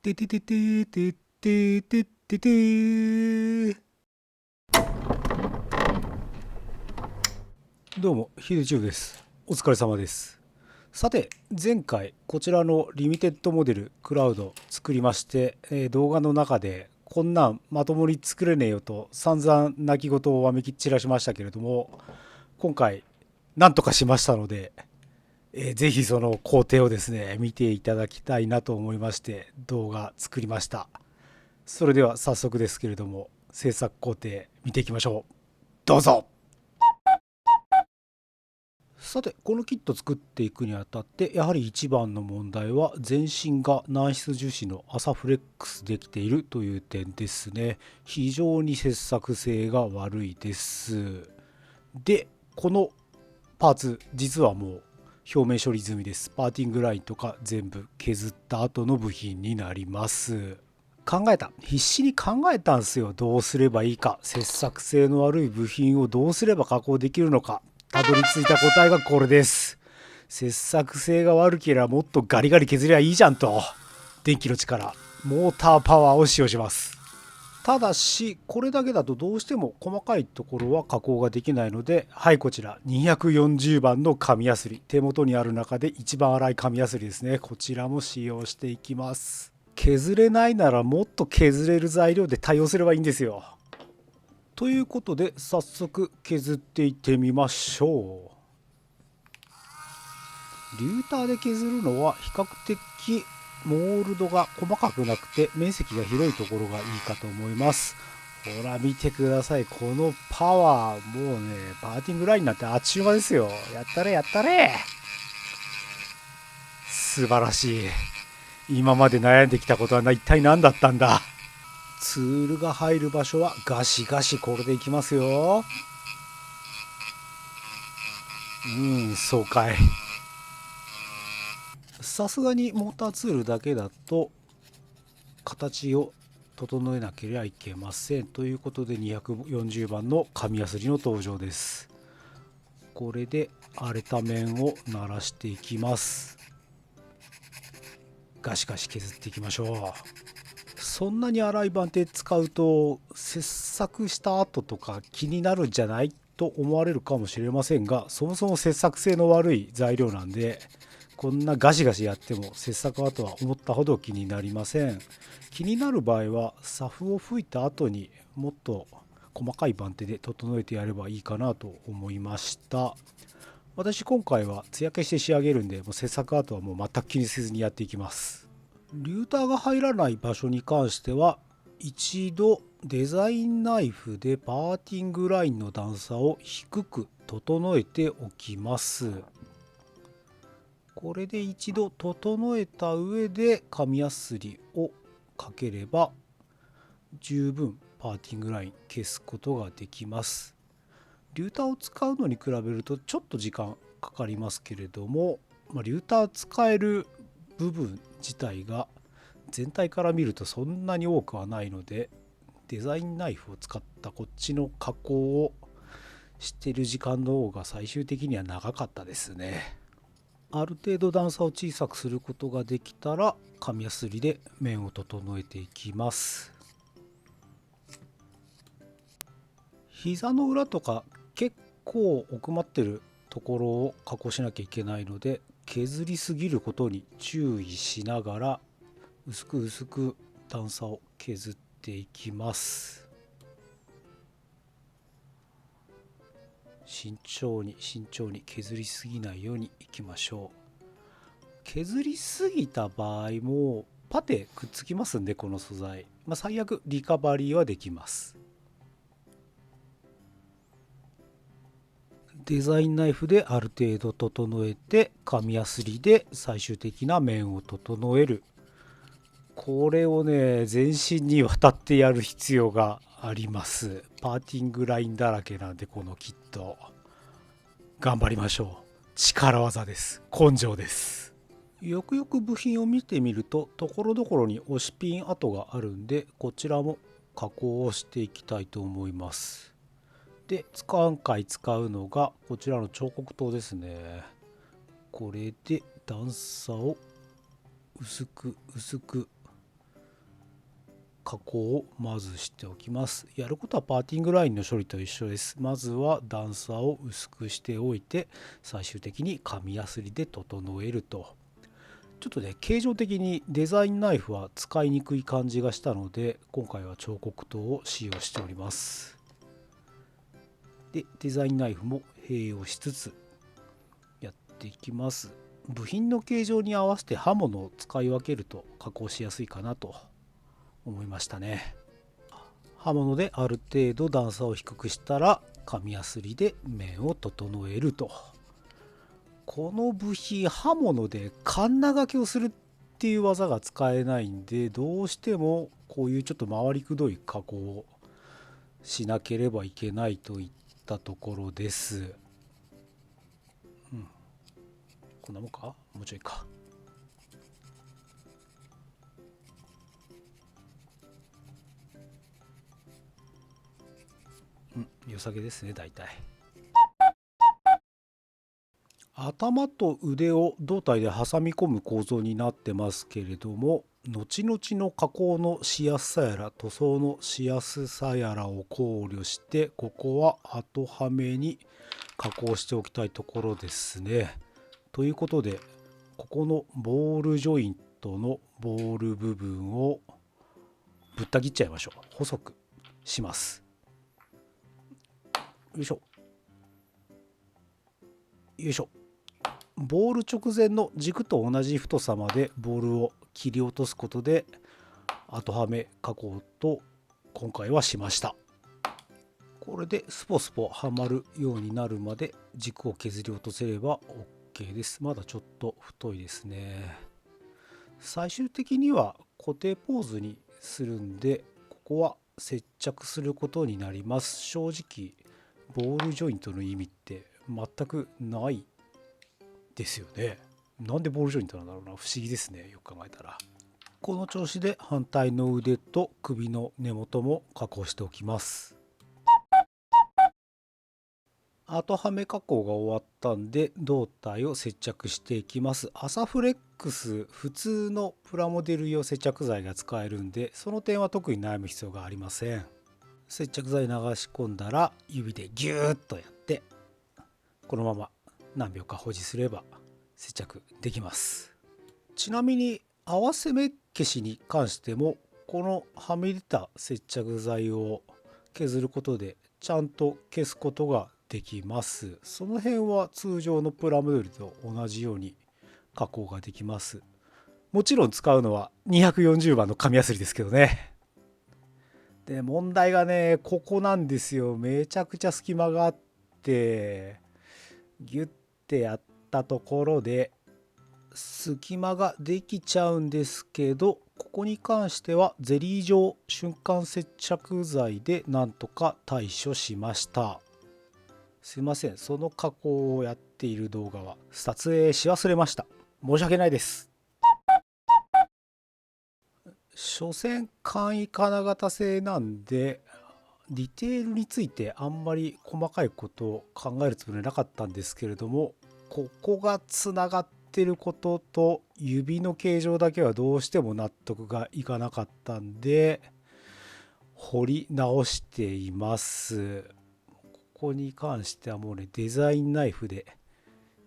ててててててててて。どうもヒデチューブです。お疲れ様です。さて前回こちらのリミテッドモデルクラウド作りまして、動画の中でこんなんまともに作れねえよと散々泣き言をわめき散らしましたけれども、今回なんとかしましたので、ぜひその工程をですね見ていただきたいなと思いまして動画作りました。それでは早速ですけれども制作工程見ていきましょう。どうぞ。さてこのキット作っていくにあたってやはり一番の問題は全身が軟質樹脂のアサフレックスできているという点ですね。非常に切削性が悪いです。でこのパーツ実はもう表面処理済みです。パーティングラインとか全部削った後の部品になります。必死に考えたんですよ。どうすればいいか、切削性の悪い部品をどうすれば加工できるのか、たどり着いた答えがこれです。切削性が悪ければもっとガリガリ削りゃいいじゃんと、電気の力、モーターパワーを使用します。ただしこれだけだとどうしても細かいところは加工ができないので、はい、こちら240番の紙やすり、手元にある中で一番粗い紙やすりですね。こちらも使用していきます。削れないならもっと削れる材料で対応すればいいんですよ。ということで早速削っていってみましょう。リューターで削るのは比較的モールドが細かくなくて面積が広いところがいいかと思います。ほら見てください、このパワー。もうね、パーティングラインなんてあっちゅう間ですよ。やったれやったれ。素晴らしい。今まで悩んできたことは一体何だったんだ。ツールが入る場所はガシガシこれでいきますよ。そうかい。さすがにモーターツールだけだと形を整えなければいけません。ということで240番の紙やすりの登場です。これで荒れた面を鳴らしていきます。ガシガシ削っていきましょう。そんなに粗い板って使うと切削した後とか気になるんじゃないと思われるかもしれませんが、そもそも切削性の悪い材料なんで、こんなガシガシやっても切削跡は思ったほど気になりません。気になる場合はサフを吹いた後にもっと細かい番手で整えてやればいいかなと思いました。私今回は艶消して仕上げるんで、もう切削跡はもう全く気にせずにやっていきます。リューターが入らない場所に関しては一度デザインナイフでパーティングラインの段差を低く整えておきます。これで一度整えた上で紙やすりをかければ十分パーティングライン消すことができます。リューターを使うのに比べるとちょっと時間かかりますけれども、リューター使える部分自体が全体から見るとそんなに多くはないので、デザインナイフを使ったこっちの加工をしてる時間の方が最終的には長かったですね。ある程度段差を小さくすることができたら紙やすりで面を整えていきます。膝の裏とか結構奥まってるところを加工しなきゃいけないので、削りすぎることに注意しながら薄く薄く段差を削っていきます。慎重に慎重に削りすぎないようにいきましょう。削りすぎた場合もパテくっつきますんで、この素材、最悪リカバリーはできます。デザインナイフである程度整えて紙やすりで最終的な面を整える。これをね全身にわたってやる必要があります。パーティングラインだらけなんでこのキット頑張りましょう。力技です。根性です。よくよく部品を見てみるとところどころに押しピン跡があるんで、こちらも加工をしていきたいと思います。で今回使うのがこちらの彫刻刀ですね。これで段差を薄く薄く加工をまずしておきます。やることはパーティングラインの処理と一緒です。まずは段差を薄くしておいて、最終的に紙やすりで整えると。ちょっとね、形状的にデザインナイフは使いにくい感じがしたので、今回は彫刻刀を使用しております。で、デザインナイフも併用しつつやっていきます。部品の形状に合わせて刃物を使い分けると加工しやすいかなと思いましたね。刃物である程度段差を低くしたら、紙やすりで面を整えると。この部品、刃物でカンナ掛けをするっていう技が使えないんで、どうしてもこういうちょっと回りくどい加工をしなければいけないといったところです。こんなもんか、もうちょいか。良さげですね、大体。頭と腕を胴体で挟み込む構造になってますけれども、後々の加工のしやすさやら塗装のしやすさやらを考慮して、ここは後はめに加工しておきたいところですね。ということで、ここのボールジョイントのボール部分をぶった切っちゃいましょう。細くします。よいしょ。よいしょ。ボール直前の軸と同じ太さまでボールを切り落とすことで後はめ加工と今回はしました。これでスポスポはまるようになるまで軸を削り落とせれば OK です。まだちょっと太いですね。最終的には固定ポーズにするんで、ここは接着することになります。正直ボールジョイントの意味って全くないですよね。なんでボールジョイントなんだろうな、不思議ですね、よく考えたら。この調子で反対の腕と首の根元も加工しておきます。後はめ加工が終わったんで胴体を接着していきます。アサフレックス普通のプラモデル用接着剤が使えるんで、その点は特に悩む必要がありません。接着剤流し込んだら指でギューッとやって、このまま何秒か保持すれば接着できます。ちなみに合わせ目消しに関しても、このはみ出た接着剤を削ることでちゃんと消すことができます。その辺は通常のプラモデルと同じように加工ができます。もちろん使うのは240番の紙やすりですけどね。で、問題がね、ここなんですよ。めちゃくちゃ隙間があって、ギュッてやったところで隙間ができちゃうんですけど、ここに関してはゼリー状瞬間接着剤でなんとか対処しました。すいません、その加工をやっている動画は撮影し忘れました。申し訳ないです。所詮簡易金型製なんで、ディテールについてあんまり細かいことを考えるつもりなかったんですけれども、ここがつながってることと指の形状だけはどうしても納得がいかなかったんで彫り直しています。ここに関してはもうね、デザインナイフで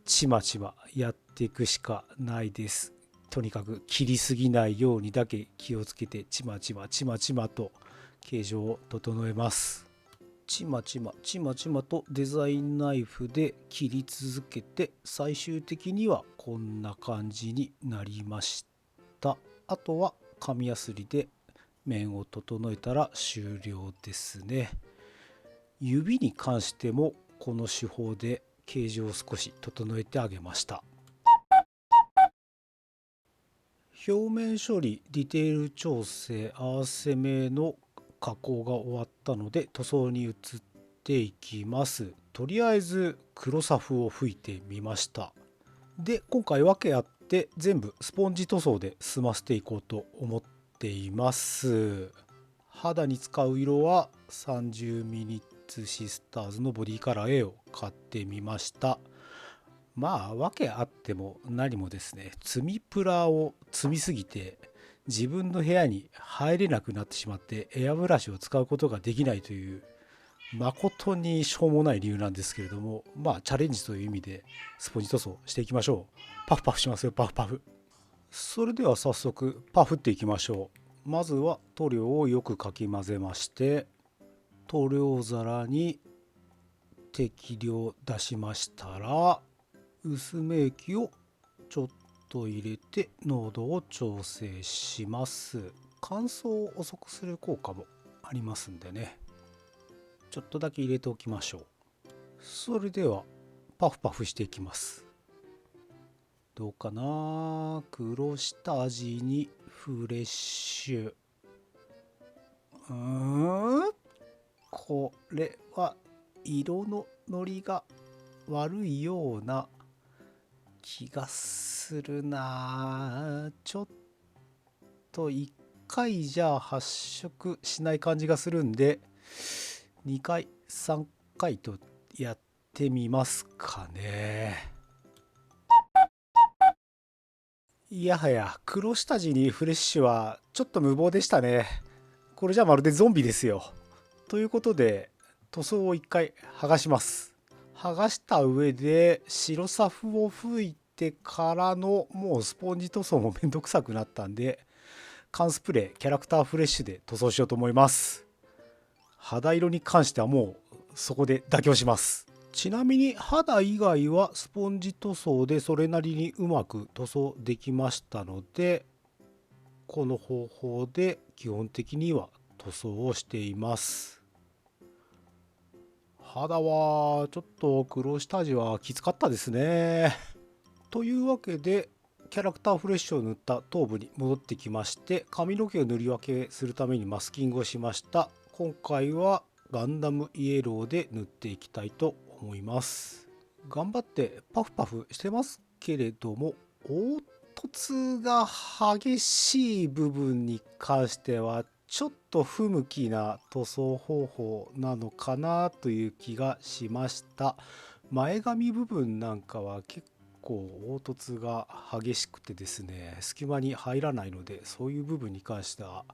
ちまちまやっていくしかないです。とにかく切りすぎないようにだけ気をつけてちまちまちまちまと形状を整えます。ちまちまちまちまとデザインナイフで切り続けて、最終的にはこんな感じになりました。あとは紙やすりで面を整えたら終了ですね。指に関してもこの手法で形状を少し整えてあげました。表面処理、ディテール調整、合わせ目の加工が終わったので塗装に移っていきます。とりあえず黒サフを吹いてみました。で、今回訳あって全部スポンジ塗装で済ませていこうと思っています。肌に使う色は30ミニッツシスターズのボディカラー A を買ってみました。まあ訳あっても何もですね、積みプラを積みすぎて自分の部屋に入れなくなってしまってエアブラシを使うことができないという誠にしょうもない理由なんですけれども、チャレンジという意味でスポンジ塗装していきましょう。パフパフしますよ、パフパフ。それでは早速パフっていきましょう。まずは塗料をよくかき混ぜまして、塗料皿に適量出しましたら、薄め液をちょっと入れて濃度を調整します。乾燥を遅くする効果もありますんでね、ちょっとだけ入れておきましょう。それではパフパフしていきます。どうかな。黒下味にフレッシュ。これは色ののりが悪いような気がするな。ちょっと1回じゃ発色しない感じがするんで、2回3回とやってみますかね。いやはや黒下地にフレッシュはちょっと無謀でしたね。これじゃまるでゾンビですよ。ということで塗装を1回剥がします。剥がした上で白サフを吹いてからの、もうスポンジ塗装もめんどくさくなったんで、缶スプレーキャラクターフレッシュで塗装しようと思います。肌色に関してはもうそこで妥協します。ちなみに肌以外はスポンジ塗装でそれなりにうまく塗装できましたので、この方法で基本的には塗装をしています。肌はちょっと黒下地はきつかったですね。というわけでキャラクターフレッシュを塗った頭部に戻ってきまして、髪の毛を塗り分けするためにマスキングをしました。今回はガンダムイエローで塗っていきたいと思います。頑張ってパフパフしてますけれども、凹凸が激しい部分に関してはちょっと不向きな塗装方法なのかなという気がしました。前髪部分なんかは結構凹凸が激しくてですね、隙間に入らないので、そういう部分に関しては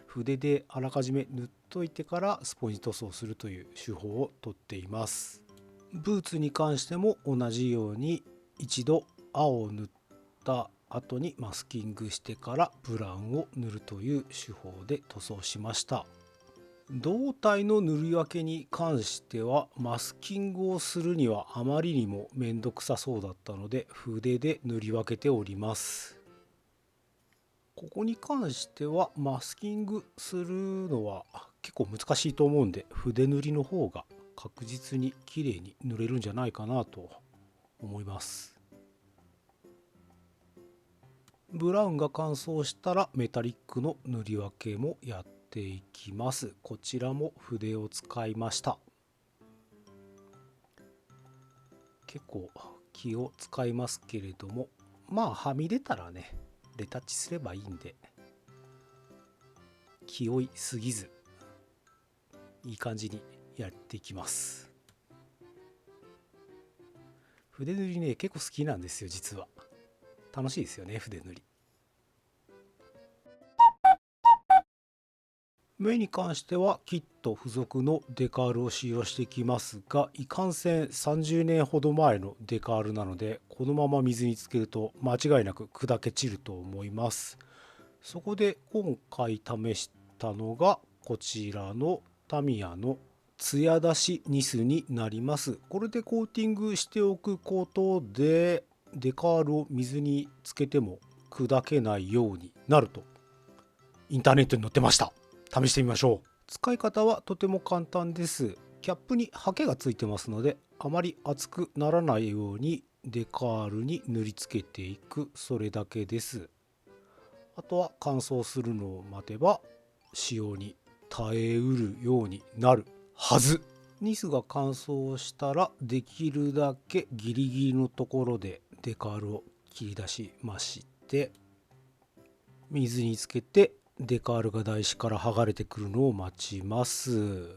筆であらかじめ塗っといてからスポンジ塗装するという手法をとっています。ブーツに関しても同じように一度青を塗った後にマスキングしてからブラウンを塗るという手法で塗装しました。胴体の塗り分けに関してはマスキングをするにはあまりにもめんどくさそうだったので筆で塗り分けております。ここに関してはマスキングするのは結構難しいと思うんで、筆塗りの方が確実に綺麗に塗れるんじゃないかなと思います。ブラウンが乾燥したらメタリックの塗り分けもやっていきます。こちらも筆を使いました。結構気を使いますけれども、はみ出たらねレタッチすればいいんで、気負いすぎずいい感じにやっていきます。筆塗りね結構好きなんですよ。実は楽しいですよね、筆塗り。目に関してはキット付属のデカールを使用してきますが、いかんせん30年ほど前のデカールなので、このまま水につけると間違いなく砕け散ると思います。そこで今回試したのがこちらのタミヤのツヤ出しニスになります。これでコーティングしておくことでデカールを水につけても砕けないようになるとインターネットに載ってました。試してみましょう。使い方はとても簡単です。キャップにハケがついてますので、あまり熱くならないようにデカールに塗りつけていく、それだけです。あとは乾燥するのを待てば使用に耐えうるようになるはず。ニスが乾燥したらできるだけギリギリのところでデカールを切り出しまして、水につけてデカールが台紙から剥がれてくるのを待ちます。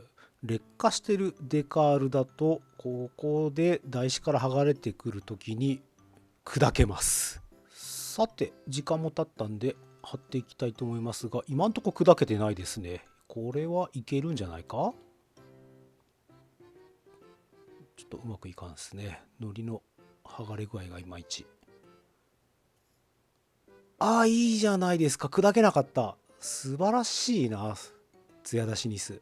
劣化してるデカールだとここで台紙から剥がれてくる時に砕けます。さて時間も経ったんで貼っていきたいと思いますが、今んとこ砕けてないですね。これはいけるんじゃないか。ちょっとうまくいかんですね。糊の剥がれ具合がいまいち。ああ、いいじゃないですか。砕けなかった。素晴らしいな。艶出しニス。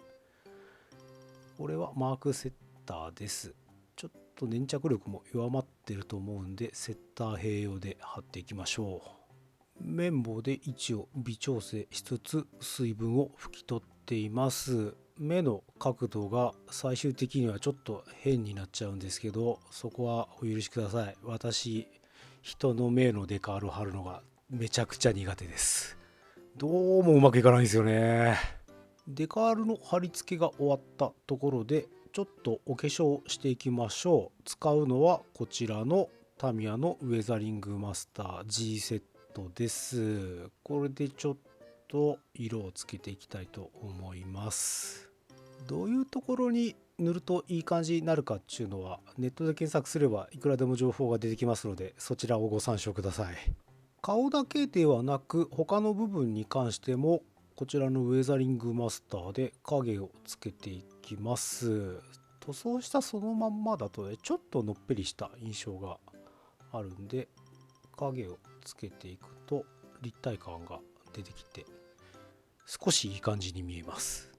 これはマークセッターです。ちょっと粘着力も弱まってると思うんで、セッター併用で貼っていきましょう。綿棒で位置を微調整しつつ水分を拭き取っています。目の角度が最終的にはちょっと変になっちゃうんですけど、そこはお許しください。私、人の目のデカールを貼るのがめちゃくちゃ苦手です。どうもうまくいかないんですよね。デカールの貼り付けが終わったところで、ちょっとお化粧していきましょう。使うのはこちらのタミヤのウェザリングマスター G セットです。これでちょっと色をつけていきたいと思います。どういうところに塗るといい感じになるかっていうのはネットで検索すればいくらでも情報が出てきますので、そちらをご参照ください。顔だけではなく他の部分に関してもこちらのウェザリングマスターで影をつけていきます。塗装したそのまんまだとね、ちょっとのっぺりした印象があるんで、影をつけていくと立体感が出てきて少しいい感じに見えます。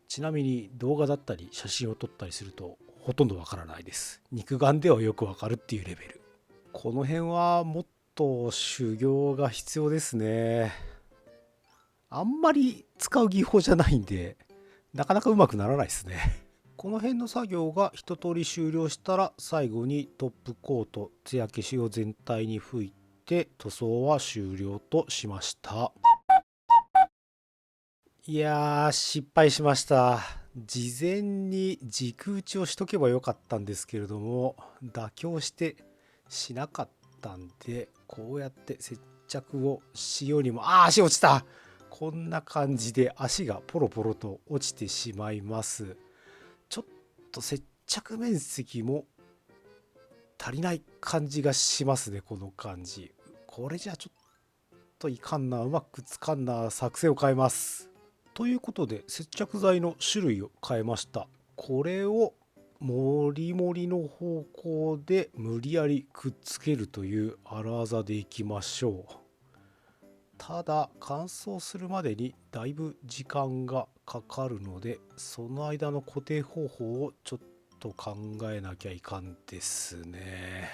ちなみに動画だったり写真を撮ったりするとほとんどわからないです。肉眼ではよくわかるっていうレベル。この辺はもっと修行が必要ですね。あんまり使う技法じゃないんで、なかなかうまくならないですね。この辺の作業が一通り終了したら、最後にトップコート、艶消しを全体に拭いて塗装は終了としました。いやー、失敗しました。事前に軸打ちをしとけばよかったんですけれども、妥協してしなかったんで、こうやって接着をしようにも、足落ちた。こんな感じで足がポロポロと落ちてしまいます。ちょっと接着面積も足りない感じがしますね、この感じ。これじゃちょっといかんな、うまくつかんな、作戦を変えます。ということで接着剤の種類を変えました。これをモリモリの方向で無理やりくっつけるという荒技でいきましょう。ただ乾燥するまでにだいぶ時間がかかるので、その間の固定方法をちょっと考えなきゃいかんですね。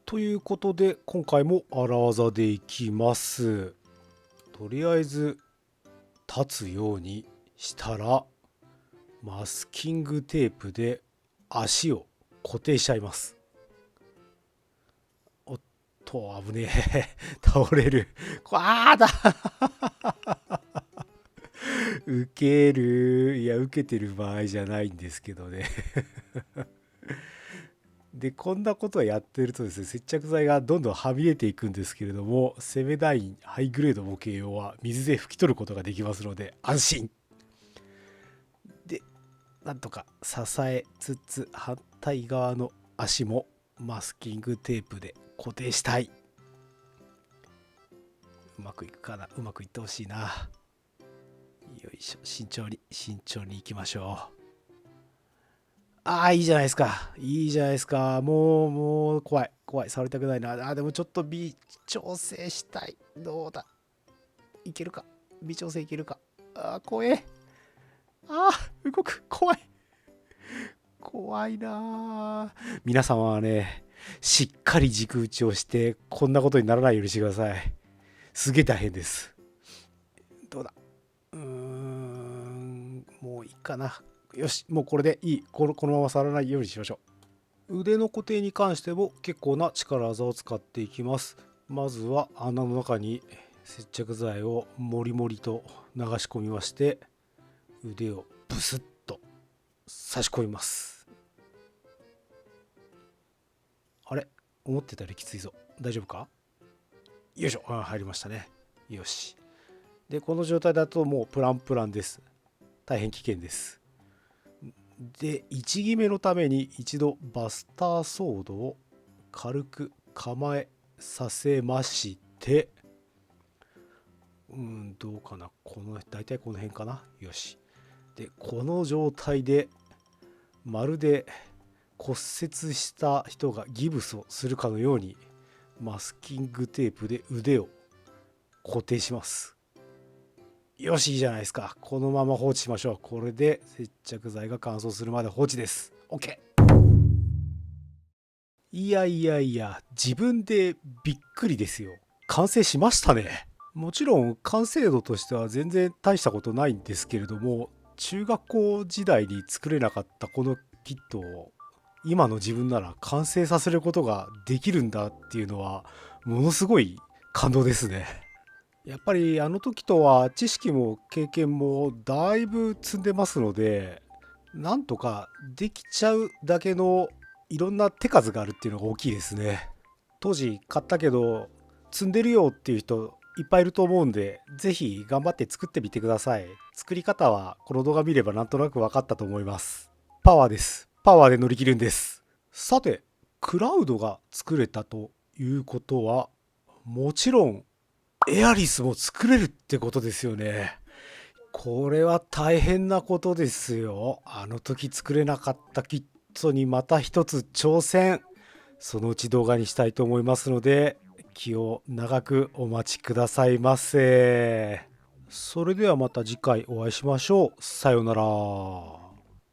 ということで今回も荒技でいきます。とりあえず立つようにしたらマスキングテープで足を固定しちゃいます。おっと危ねえ倒れる。あーだ受ける。いや受けてる場合じゃないんですけどねでこんなことをやってるとですね、接着剤がどんどんはみ出ていくんですけれども、セメダインハイグレード模型用は水で拭き取ることができますので安心で、なんとか支えつつ反対側の足もマスキングテープで固定したい。うまくいくかな。うまくいってほしいな。よいしょ、慎重に慎重にいきましょう。いいじゃないですか。いいじゃないですか。もう怖い怖い、触りたくないな。でもちょっと微調整したい。どうだ、いけるか。微調整いけるか。怖え。動く。怖い怖いな。皆様はね、しっかり軸打ちをしてこんなことにならないようにしてください。すげえ大変です。どうだ。もういいかな。よし、もうこれでいい。このまま触らないようにしましょう。腕の固定に関しても結構な力技を使っていきます。まずは穴の中に接着剤をもりもりと流し込みまして、腕をブスッと差し込みます。あれ、思ってたよりきついぞ。大丈夫か。よいしょ。入りましたね。よし。でこの状態だともうプランプランです。大変危険です。で位置決めのために一度バスターソードを軽く構えさせまして、どうかな、大体この辺かな。よし。で、この状態で、まるで骨折した人がギブスをするかのように、マスキングテープで腕を固定します。よし、いいじゃないですか。このまま放置しましょう。これで接着剤が乾燥するまで放置です。OK。いやいやいや、自分でびっくりですよ。完成しましたね。もちろん完成度としては全然大したことないんですけれども、中学校時代に作れなかったこのキットを今の自分なら完成させることができるんだっていうのはものすごい感動ですね。やっぱりあの時とは知識も経験もだいぶ積んでますので、なんとかできちゃうだけのいろんな手数があるっていうのが大きいですね。当時買ったけど積んでるよっていう人いっぱいいると思うんで、ぜひ頑張って作ってみてください。作り方はこの動画見ればなんとなく分かったと思います。パワーです。パワーで乗り切るんです。さて、クラウドが作れたということは、もちろんエアリスも作れるってことですよね。これは大変なことですよ。あの時作れなかったキットにまた一つ挑戦。そのうち動画にしたいと思いますので、気を長くお待ちくださいませ。それではまた次回お会いしましょう。さようなら。